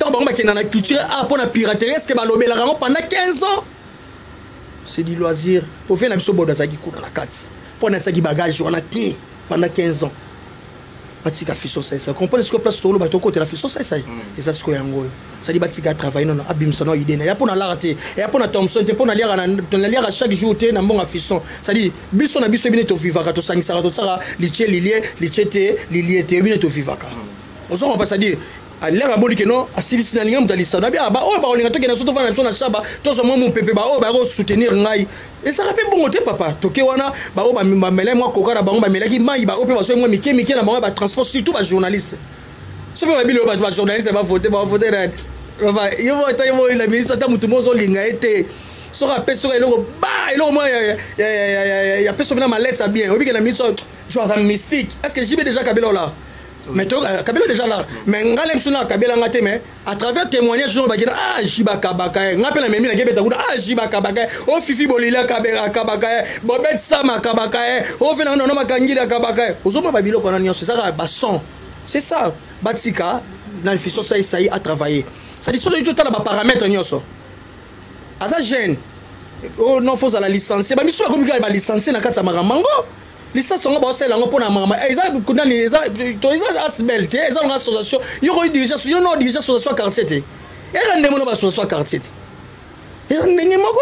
tant bon que dans la culture ah pour la piraterie est-ce que ba lobé la pendant 15 ans c'est du loisir pour faire la biso boda ça qui coule dans la carte pour na saki bagage on a té pendant 15 ans batika fiso ça comprendre ce que place tout le bateau côté la fiso ça et ça ce que yango ça dit batika travailler non abimsa no idée ya pour na la rater et pour na Thompson te pour na lire à chaque jour té na mbonga fiso ça dit biso na biso bine to vivaka to sangisa to sara litie lilie te bine to vivaka on se pas ça dit à l'air à bon que non à silisi na lingam dalisa na bien ba o ba olinga to ke na soto fana na shaba to so mo pepe ba o ba go soutenir ngai et ça rappelle bon côté papa toke wana ba o ba mele moi koka na bango ba melaki mai ba o pe ba so moi mike na bango ba transport surtout ba journaliste so ba bilo ba journaliste ba voter red va yo voter yo la ministre ta mutu mo so linga ete so rappelle so eloko ba eloko moi ya personne na malaise bien obi que la ministre tu as un mystique est-ce que j'y vais déjà Kabila là mais Kabila déjà là mais ngalem suna Kabila ngate mais à travers témoignage gens ba kina ah Jibaka Baka ngapela memi na gebeta kuna ah Jibaka Baka o fifi bolila Kabela Kabaka bobet sama Kabaka o fena no makangira Kabaka ozoma ba biloko na nyonso ça ba son c'est ça batika dans le fiso ça à travailler ça dit sur le total ba paramètres nyonso asa jeune oh non faut à la licencier ba miso ba komika ba licencier na kata maramango licence on va faire pour na mama exact kundani exact to exact asbelt exact une association yo déjà yo no déjà association quartier et rende mo ba association quartier et ndenge moko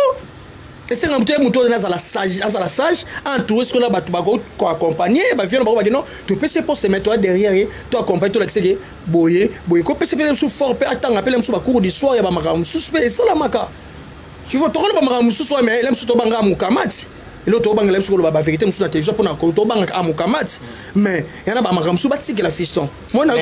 et c'est un muto na za la sage entouré ce qu'on a batu ba ko accompagner ba vient ba non tu peux se poser mettre derrière tu accompagner tout l'accès boyer ko pese sous fort pe attendre appeler sous ba cours d'histoire ya ba maka suspect ça la maka tu vois to ko ba maka sous mais l'aime sous to banga mukamati et l'autre bang l'aime sur la vérité sur la télévision pour na ko bang amukamat mais il y en a ba makamsu batiki la fiston moi na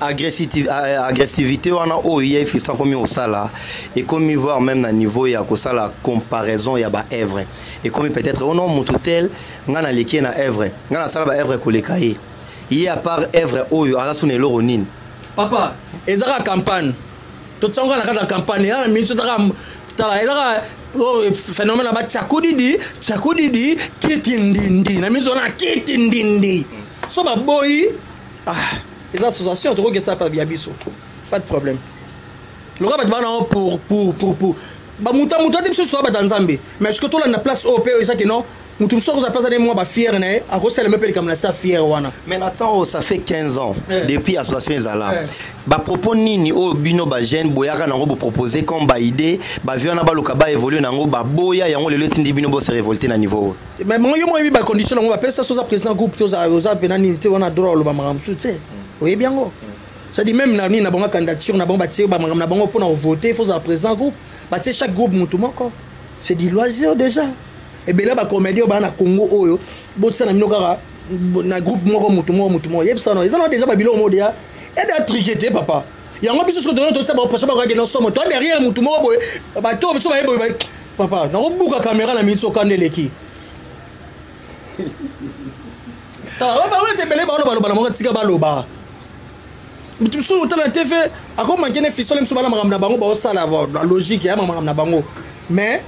agressivité on a o il fiston comme au sala et comme voir même na niveau ya ko sala comparaison ya ba Evre et comme peut-être on a mototel ngana leki na Evre ngana sala ba Evre ko le kai il y a part Evre oyo ala sone loronine papa ezaka campagne to tsonga na kata campagne ya minso tala ezaka phénomène là-bas tchakudidi kitindindi na mizo na kitindindi so ba boy les associations tu que ça pas via biso pas de problème le roi ba pour ba muta type so ba dans Zambie mais est-ce que toi là na place au pays ça que non mutu so ko pas moi ba fier na a ko sele mepeli comme ça fier wana. Mais attends, ça fait 15 ans depuis association Ezala. Ba propos nini o bino ba jeune boyaka nango bo proposer comme ba idée ba viona ba loka ba évoluer nango ba boya yango le tindi bino bo se révolter na niveau. Mais moi yo moi ba condition nango ba pesa so za président groupe to za penani te wana droit lo ba maramsu tu sais. Oui bien go. Ça dit même na ni na bonga candidature na bonga ba tier ba na bonga pour na voter faut za président groupe. Parce que chaque groupe mutu moko. C'est du loisir déjà. Et bien là ba comédien ba na Congo oyo botsa na minokara na groupe moko mutu mo yebsa no ezana déjà ba bilo modia et da triqueté papa yango biso so donner tout ça ba passer ba ka no somo toi derrière mutu moko boy ba to biso ba boy papa na obuka caméra na mitso kandeleki ta ba te belé ba no ba mo tika ba loba mutu so tala TV akoma ngene fisole mso bana makamna bango ba osala ba logique ya makamna bango mais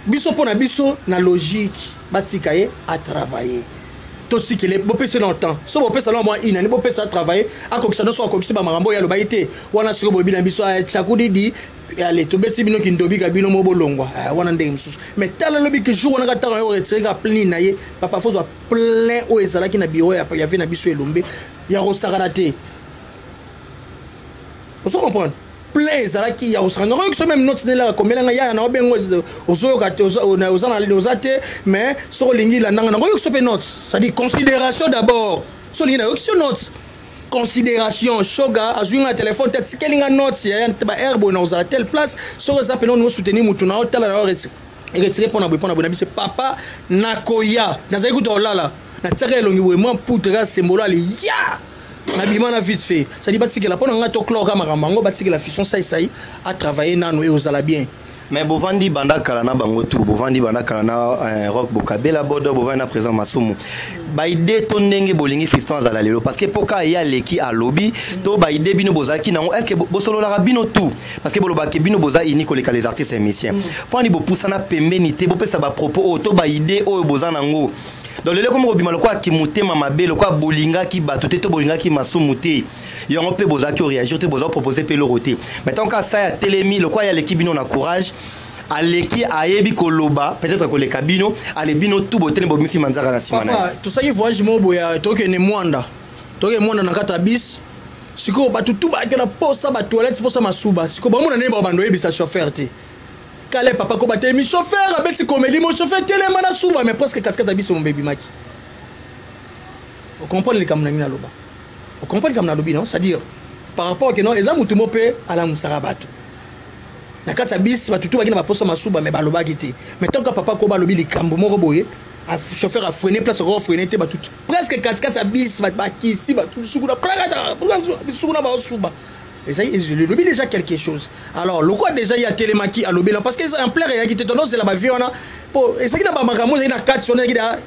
biso pona biso na logique batika ye à travailler tout ce qui est beau pèse longtemps so beau pèse là moi inani beau pèse à travailler à kokisano so kokisi ba makambo ya lobaité wana siko bobi na biso chakudi di allez to besi bino kindobi ka bino mo bolongwa wana ndenge msusu mais tala lobi que jour wana ka tanga yo retiré ka plein na ye papa faut plein o ezala ki na bureau ya ve na biso elombe ya rosarate vous comprenez plein ezala ki ya osana ko so même note nela komela nga ya na obengo ozo ka ozana mais so lingi la nanga ko so pe note ça dit considération d'abord so lingi na so note considération shoga azuinga téléphone tête kelinga note ya ba herbo na ozala telle place so za pe no soutenir mutu na hôtel na retirer pour na bise papa nakoya na zaïku to lala na tsaka elongi we moi poutre symbole ali ya na bimana vite fait ça dit batiki la pona ngato chlore makambango batiki la fission ça a travailler nano et ozala bien mais bovandi banda kala na bango tout bovandi banda kala na rock bokabela bodo bovandi na présent masumu ba idée to ndenge bolingi fiston azala lelo parce que poka ya leki a lobby to ba idée bino bozaki nango est-ce que bosolo la bino tout parce que boloba ke bino boza ini ko les artistes et musiciens poni bo poussana pembenité bo pesa ba propos to ba idée o boza nango. Donc le comme obima lokwa ki mutema mabe lokwa bolinga ki batote to bolinga ki masumuté yango pe boza ki réagir te boza proposer pe loroté maintenant quand ça ya telemi lokwa ya l'équipe bino na courage aleki ayebi koloba peut-être ko le kabino ale bino tout botene bo misi manzaka na simana papa tout ça il voyage mo boya to ke ne mwanda na kata bis siko batu tout ba ke na posa ba toilette posa masuba siko ba mona ne ba bando yebisa chauffeur te Kale papa ko bateli mi chauffeur abeti comédie mon chauffeur tellement na souba mais presque 4 biso mon baby maki. On comprend les kamna ngina loba. On comprend les kamna lobi non, c'est-à-dire par rapport que non eza mutu mopé ala musarabato. Na kasa bis batutu bakina ba posa masuba mais baloba kiti. Mais tant que papa ko balobi likambo moko boye, a chauffeur a freiné place ko freiné te batutu. Presque 4 bis ba kiti ba sukuna pragata. Sukuna ba suba. Et ça, il lobby déjà quelque chose. Alors, le quoi déjà il y a télémaki à lobby parce qu'ils en plein réel qui te tendance c'est la vie on a pour et ça qui n'a pas marqué il y a 4 sur qui a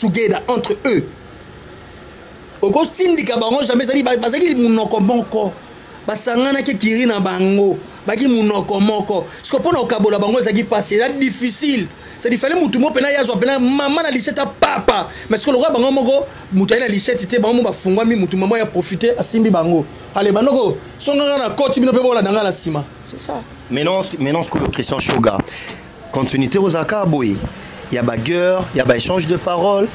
together entre eux. Au costume du cabaret jamais ça dit parce qu'il monoko moko basangana ke kiri na bango baki monoko moko ce qu'on prend au kabola bango ça qui passe c'est difficile. C'est difficile mutu mo pena yazo pena maman na lycée ta papa mais ce que le roi bango moko mutu na lycée c'était bango ba fungwa mi mutu maman ya profiter asimbi bango allez banoko songa na côte bino pe bola danga la sima c'est ça maintenant ce que question Shoga continuité aux akaboy il y a bagueur il y a ba échange de paroles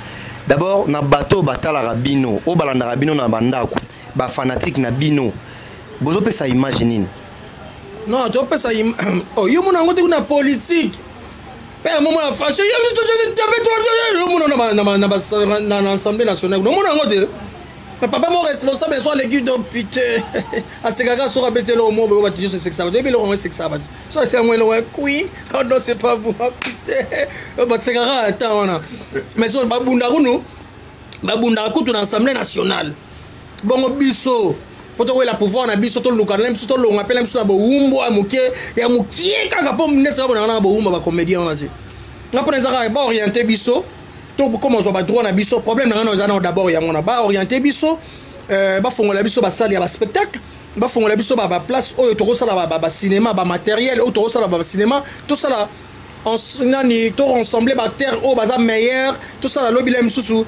d'abord na bateau batala rabino o balanda rabino na bandako ba fanatique na bino bozo pe ça imagine non tu peux ça oh yo mona ngote kuna politique père moment la fâché yo to na assemblée nationale no mona ngote mais papa mon responsable soit l'équipe de putain à ce gars sera betelo au mot ba tu sais c'est que ça va depuis le on c'est que ça va ça fait moi le oui oh non c'est pas vous putain ba ce gars attends on mais so ba bunda kutu na assemblée nationale bongo biso poto la pouvoir na biso to luka na biso to longa pela biso na bo umbo amuke ya mukie kaka po mnesa bona na bo umba ba comédien on a dit na pona zaka ba orienter biso to comment on va droit na biso problème na on d'abord ya ngona ba orienter biso ba fongola biso ba salle ya ba spectacle ba fongola biso ba place oyo to sala ba cinéma ba matériel oyo to sala ba cinéma to sala nani to ensemble ba terre au baza meilleur tout ça la lobby la msusu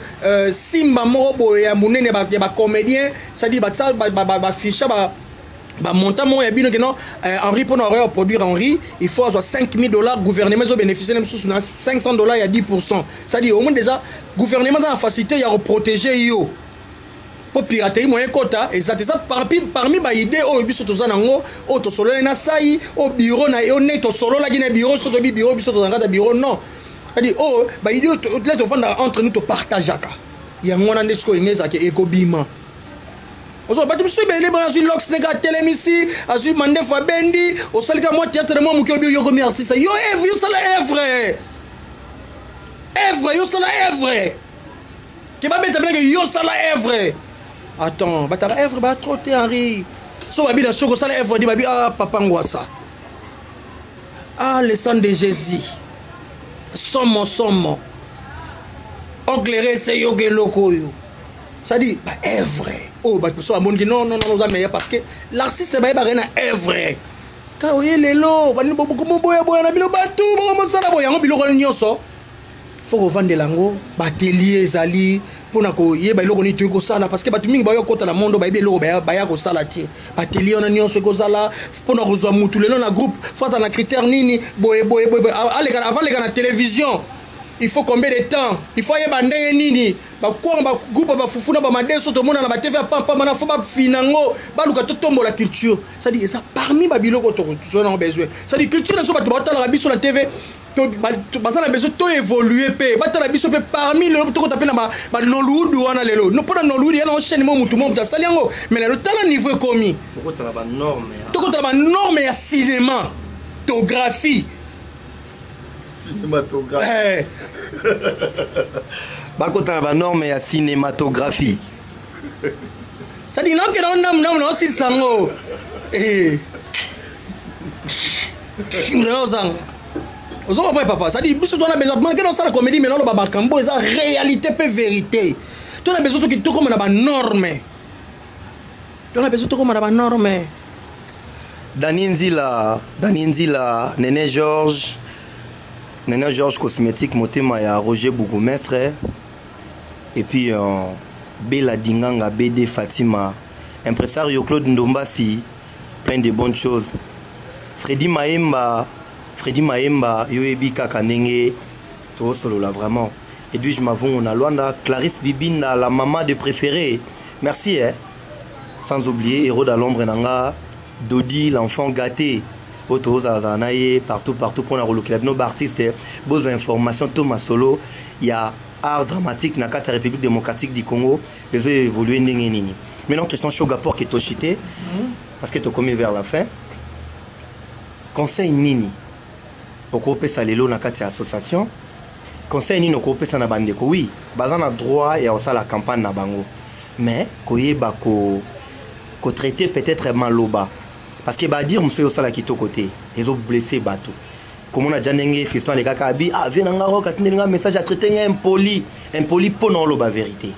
simba moko boya munene ba comédien ça dit ba ficha ba bah montant moi ya bino que non Henri pour nous produire Henri il faut avoir $5,000 gouvernement ils ont bénéficié même sous $500 il y a 10%. Ça dit au moins déjà gouvernement dans la facilité il y a protéger yo pour pirater moyen quota et ça parmi ba idée au biso to zanango au to solo na sai au bureau na yo net to solo la gine bureau so to bureau biso to zanga bureau non. Ça dit oh ba idée to vendre entre nous to partageaka ya ngona ndesiko ingeza ke ekobima. Ozo batu biso bele bana zu lox nega telemisi azu mande fa bendi o salika mo théâtre mo mukyo bio ko mi artiste yo evre yo sala evre yo sala evre ke ba beta bele yo sala evre attends bata ba evre ba trop te Henri so ba bila soko sala evre di ba bi ah papa ngwasa ah le sang de Jésus somo oclairé c'est yo geloko yo. Ça dit, bah, est vrai. Oh, bah, tout monde dit non, mais parce que l'artiste, bah, il y a vrai. Quand vous voyez les lots, bah, il faut que vous vendez l'ango, bah, atelier, zali, pour que y ait bah, l'eau, on ça là, parce que bah, tout le monde, bah, côté la monde, bah, il y a l'eau, bah, il y a ça là, atelier, on a nion ce que ça là, pour nous rejoindre tout le long, la groupe, faut dans la critère nini, avant les gars, la télévision. Il faut combien de temps? Il faut y avoir des nini. Bah quoi, bah groupe, bah fufuna, bah mandé sur tout le monde, bah TV, pas mana, faut pas finango, bah le gâteau tombe la culture. Ça dit ça parmi babilo quand on a besoin. Ça dit culture, ne sont pas tout la sur la TV. Bah ça a besoin de évoluer, bah t'as la biso parmi le tout qu'on appelle bah Nollywood ou ana lelo. Non pas Nollywood, il y a un enchaînement tout le monde dans saliango. Mais le talent niveau commis. Pourquoi t'as la norme? Tout qu'on a norme et cinéma, photographie. Cinématographie. Bah quand on a norme et cinématographie. Ça dit non que non c'est sango. Ozo pas papa, ça dit biso on a besoin manquer dans la comédie mais non ba cambo ça réalité pe vérité. Tu as besoin tout comme na norme. Tu as besoin tout comme na norme. Danienzila, Néné Georges Cosmétique Motema ya Roger Bougumestre et puis Bella Dinganga BD Fatima impresario Claude Ndombasi plein de bonnes choses Freddy Maemba Yoebi Kakanenge tout solo là vraiment Edwige Mavon na Luanda Clarisse Bibinda la maman de préférée merci sans oublier Héros à l'ombre nanga Dodi l'enfant gâté partout pour la reloquer nos artistes beaux informations Thomas Solo il y a art dramatique na la République démocratique du Congo ils ont évolué nini maintenant question Shogapor qui est tochité parce que tu commis vers la fin conseil nini au coupé ça lelo na kati association conseil nini au coupé ça na bandeko oui bazan a droit et aussi la campagne na bango mais koyeba ko traiter peut-être maloba. Parce que bah dire monsieur osala kito côté ils ont blessé bateau comme on a déjà n'engé fiston les gars abi ah viens nga roka tinga message à traiter impoli pour non la vérité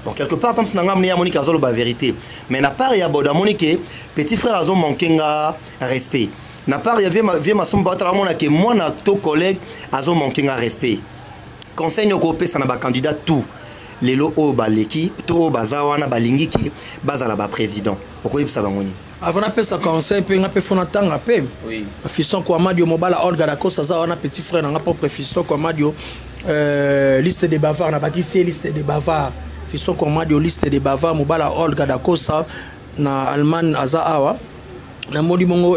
bon quelque part tant que nga monique azolo la vérité mais na part ya boda monique petit frère azo manquer nga respect na part ya vient ma somba tra mona que moi na to collègue azo manquer nga respect conseil no ko pesa na ba candidat tout lelo o baleki to bazawana balingiki bazala ba président okoyebisa bangoni. Avant d'appeler ça conseil, puis on a fait fonatang après. Oui. Fiston Kwamadio Mobala Olga Dakosa, ça on a petit frère, on a propre Fiston Kwamadio liste des bavards, on a bâti liste des bavards. Fiston Kwamadio liste des bavards, Mobala Olga Dakosa, na Allemagne Azaawa, na modi mongo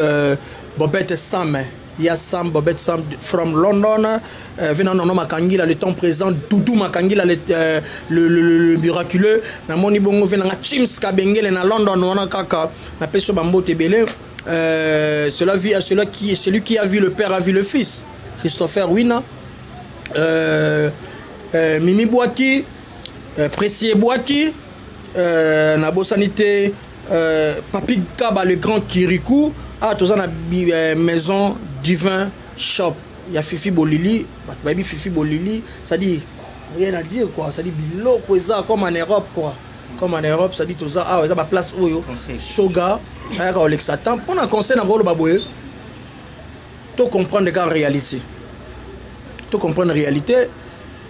Bobette Sam. Il y a Sam, Bobette Sam from London. Venant non Makangila, le temps présent, Doudou Makangila, le miraculeux. Na moni bongo venant Chims Kabengele na London, on a kaka. Na peso bambo tebele. Celui qui a vu le père a vu le fils. Christopher Wina. Mimi Boaki. Pressier Boaki. Nabo Sanité. Papi Kaba, le grand Kirikou. Ah, tout ça, na maison Divin Shop. Il y a Fifi Bolili. Baby Fifi Bolili. Ça dit rien à dire quoi. Ça dit bilo ça comme en Europe quoi. Comme en Europe, ça dit tout ça. Ah, ça va place où yo. Soga. Ça va Alex Satan. Pour un conseil dans le baboué. Tout comprendre les gars en réalité. Tout comprendre la réalité.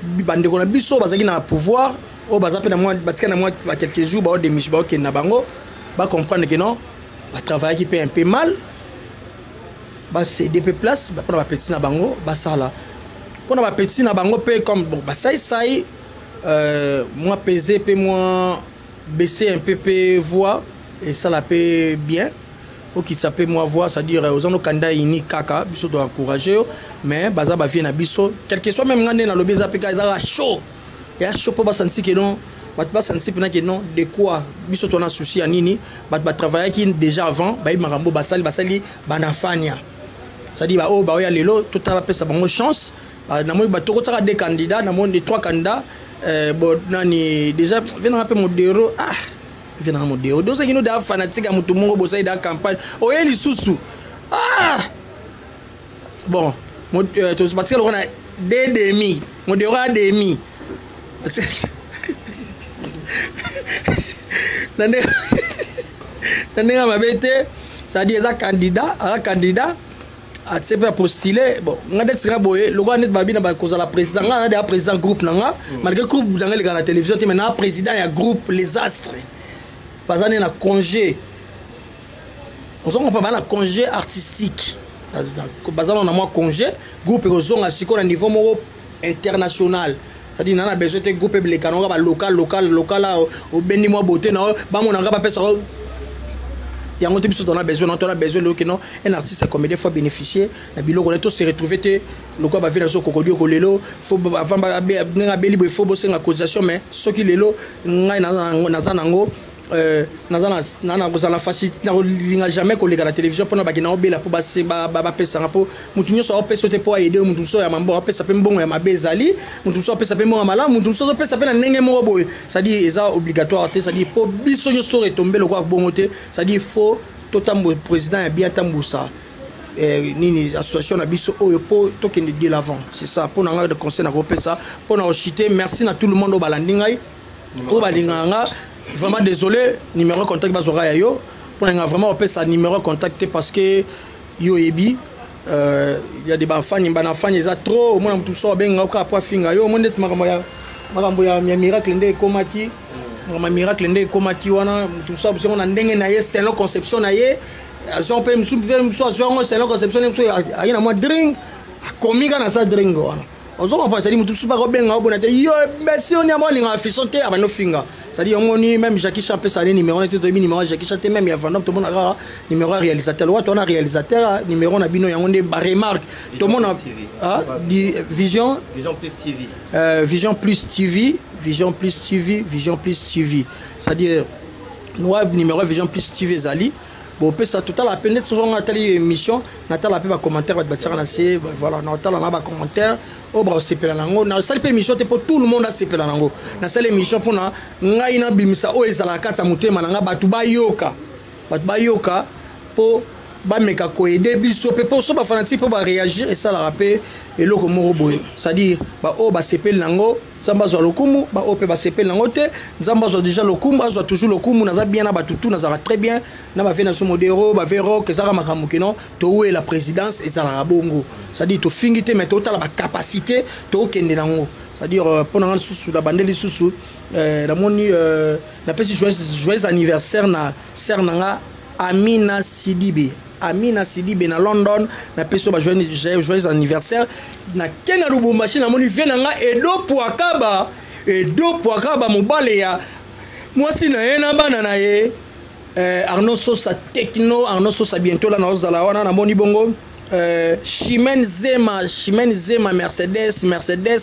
Bande qu'on a biso bazaki na pouvoir. Oh bazape na moi batika na moi quelques jours ba de michba qui na bango. Ba comprendre que non. ba travailler qui paye un peu mal ba céder peu place ba prendre ba petit na bango ba sala pour ba petit na bango paye comme bon ba ça moi peser peu moi baisser un peu voix et ça la paye bien pour qu'il s'appelle moi voir c'est-à-dire aux gens kanda ini kaka biso doit encourager mais baza ba vie na biso quel que soit même ngane na lobby za peka za chaud et chaud pour ba sentir que non ba sentir que non de quoi biso to na souci à nini ba travailler qui déjà avant ba marambo basali banafanya c'est-à-dire ba o ba ya lelo tout a pesa bango chance na moi ba to ko tsaka des candidats na monde 3 candidats bon nani déjà vient un peu modéro vient un modéro donc c'est que nous da fanatique à mutu mongo bosa da campagne oyeli susu bon parce que on a des demi modéro a demi nandega mabete c'est-à-dire za candidat a tsepe postuler bon ngade tsira boye loko net babina ba koza la président nga de président groupe nanga malgré groupe dans la télévision mais na président ya groupe les astres parce qu'on a congé on s'en pas mal congé artistique parce on a moi congé groupe ozonga siko na niveau international c'est-à-dire on a besoin de groupe les canons local au beni moi beauté na ba mon nga ba pesa il y a un type on a besoin que non un artiste comédien faut bénéficier na biloko to se retrouver te loko ba vina so kokodio kolelo faut avant ba beli bo faut bosser la cotisation mais ce qui lelo ngai na zanango nana kozala facilité na jamais koleka la télévision pona ba kina obela po ba pesa ngapo mutu nyoso opesa te po aider mutu so ya mambo opesa pe mbongo ya mabezali mutu so opesa pe mbongo mala mutu so opesa pe na ndenge moko boy ça dit eza obligatoire te ça dit po biso nyoso retomber le quoi bongo te ça dit faut totambo président ya bien tambusa nini association na biso oyo po tokende de l'avant c'est ça pour na de conseil na kopesa pour na chiter merci na tout le monde au balandi ngai o balinganga vraiment désolé numéro contact bazora ya yo pour nga vraiment opé ça numéro contacté parce que yo ebi il y a des enfants ils a trop moi tout ça ben nga kwa finga yo monde makambo ya miracle ndé komaki ma miracle ndé komaki wana tout ça parce qu'on a ndenge na ye c'est la conception na ye on peut me c'est la conception y a moi drink komika na ça drink wana on va passer mutu super bien ngabo na te yo merci on y a moi linga fisson te abano finga ça dit on ni même Jackie Champé ça numéro on était numéro Jackie Champé même il y a vraiment tout le monde a numéro réalisateur le on a réalisateur numéro na bino yango ne ba remarque tout le monde a Vision Plus TV Vision Plus TV ça dit nous numéro Vision Plus TV zali bon ça total la peine sur on a télé émission natal la pe ba commentaire ba batira na c'est voilà natal na ba commentaire au bra sepela nango na salle émission te pour tout le monde a sepela nango na salle émission pour na ngai na bimisa o ezala katsa mutema nanga batu ba yoka pour ba meka ko aider biso pe pour so ba fanatique pour ba réagir et ça la rappeler et loko moro boy ça dit ba o ba sepela nango Zamba zo lokumu ba ope ba sepel nango te Zamba zo déjà lokumu azo toujours lokumu naza bien na batutu naza très bien na ba vena so modero ba vero que ça makamu kino to où est la présidence et ça la bongo ça dit to fingite mais total ba capacité to kende nango ça dire pour na susu la bandeli susu la moni na pesi joyeux anniversaire na ser nanga Amina Sidibe na London na peso ba joyeux anniversaire na Kenya Lubumbashi na moni venanga Edo Pouakaba mobale ya mwasi na ye na bana na ye Arnaud Sosa Techno Arnaud Sosa bientôt là na ozala wana na moni bongo Chimène Zema Mercedes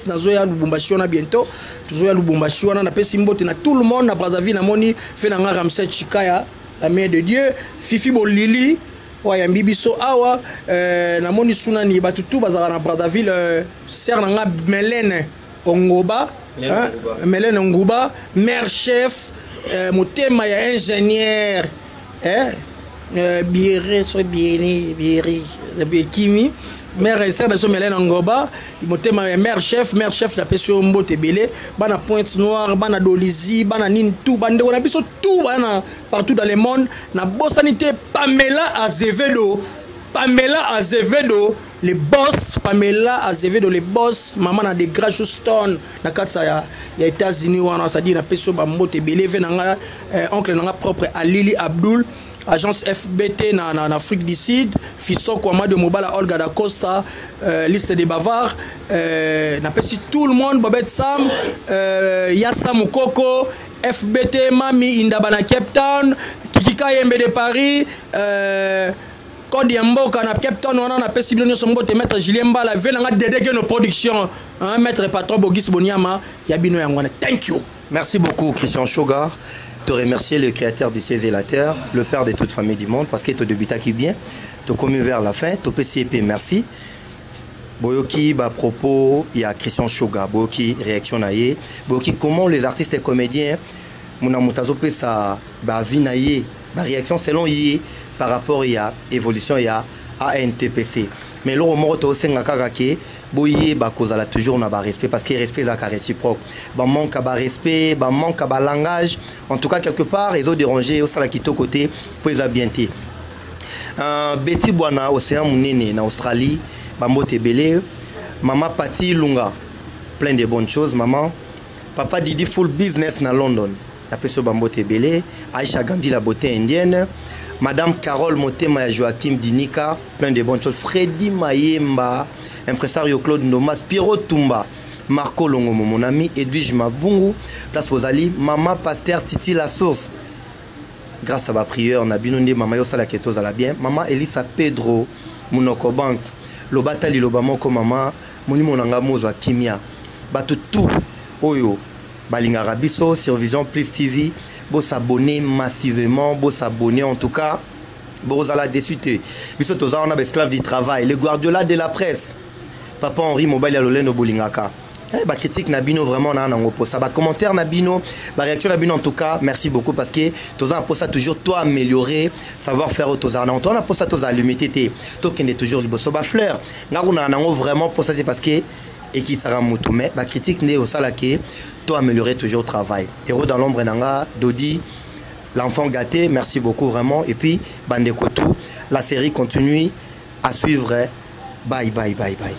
na zoya Lubumbashi na bientôt zoya Lubumbashi wana na pesi mbote na tout le monde na Brazzaville na moni venanga Ramsey Chikaya la mère de Dieu Fifi Bolili ya mbibiso awa na moni suna ni batutu bazala na Brazzaville ser nanga Melene Ongoba mère chef motema ya ingénieur Kimi mère ser de so Melene Ongoba motema ya mère chef la peso mbote belé bana Pointe Noire bana Dolizy bana nin tout bande on a biso tout bana partout dans le monde na bossanité Pamela Azevedo le boss le boss maman na des grands Houston na katsa ya États-Unis wana ça dit na peso ba mbote belé venanga oncle nanga propre Alili Abdul agence FBT en Afrique du Sud, Fiston Kwama de Mobala, Olga da Costa, liste des bavards, n'appelle tout le monde, Bobet Sam, Yassa Moukoko, FBT Mami Indabana Cape Town, Kikika Yembe de Paris, Code Yamboka na Cape Town, on a possible de son botte maître Julien Bala, venant dédier nos productions, maître patron Bogis Bonyama, Yabino Yangwana. Thank you. Merci beaucoup, Christian Shogar. Te remercier le créateur du ciel et la terre, le père de toute famille du monde, parce que tu débuté qui bien, tu commis vers la fin, tu PCP, merci. Boyoki, bah, propos, il y a Christian Shogar, Boyoki, réaction naïe, Boyoki, comment les artistes et comédiens, mon amoutazo pe sa, bah, vie naïe, bah, réaction selon yé, par rapport il y a évolution, il y a ANTPC. Mais là, au moment où tu as boye ba kozala toujours na ba respect parce que respect za ka réciproque ba manque à ba respect ba manque à ba langage en tout cas quelque part ils ont dérangé au sala kito côté pour les abienter Betty Bwana océan munene na Australie ba mbote belé maman Pati Lunga plein de bonnes choses maman papa Didi full business na London après ce ba mbote belé Aisha Gandhi la beauté indienne Madame Carole Motema et Joachim Dinika, plein de bonnes choses. Freddy Mayemba, impresario Claude Nomas, Pierrot Tumba, Marco Longo, mon ami, Edwige Mavungu, place Rosali, Maman Pasteur Titi La Source. Grâce à ma prière, on a bien dit Maman Yosala Ketos à la bien. Maman Elisa Pedro, Monoko Bank, Lobatali Lobamoko Maman, Moni Monanga Mozo Kimia, Batutu, Oyo, Balinga Rabiso, sur Vision Plus TV. Vous s'abonner massivement, vous s'abonner en tout cas, vous allez déçuter. Biso toza on a esclave du travail, le Guardiola de la presse. Papa Henri Mobile ya lolendo bolingaka. Ba critique Nabino vraiment na nango pour ça, ba commentaire Nabino, ba réaction Nabino en tout cas, merci beaucoup parce que toza pour ça toujours toi améliorer, savoir faire toza na on a pour ça toza limiter to kende toujours liboso ba fleur. Ngakuna nango vraiment pour ça parce que et qui sera moto mais ba critique né au salake toi améliorer toujours le travail. Héros dans l'ombre nanga Dodi l'enfant gâté, merci beaucoup vraiment et puis Bande Kotou, la série continue à suivre. Bye bye bye bye.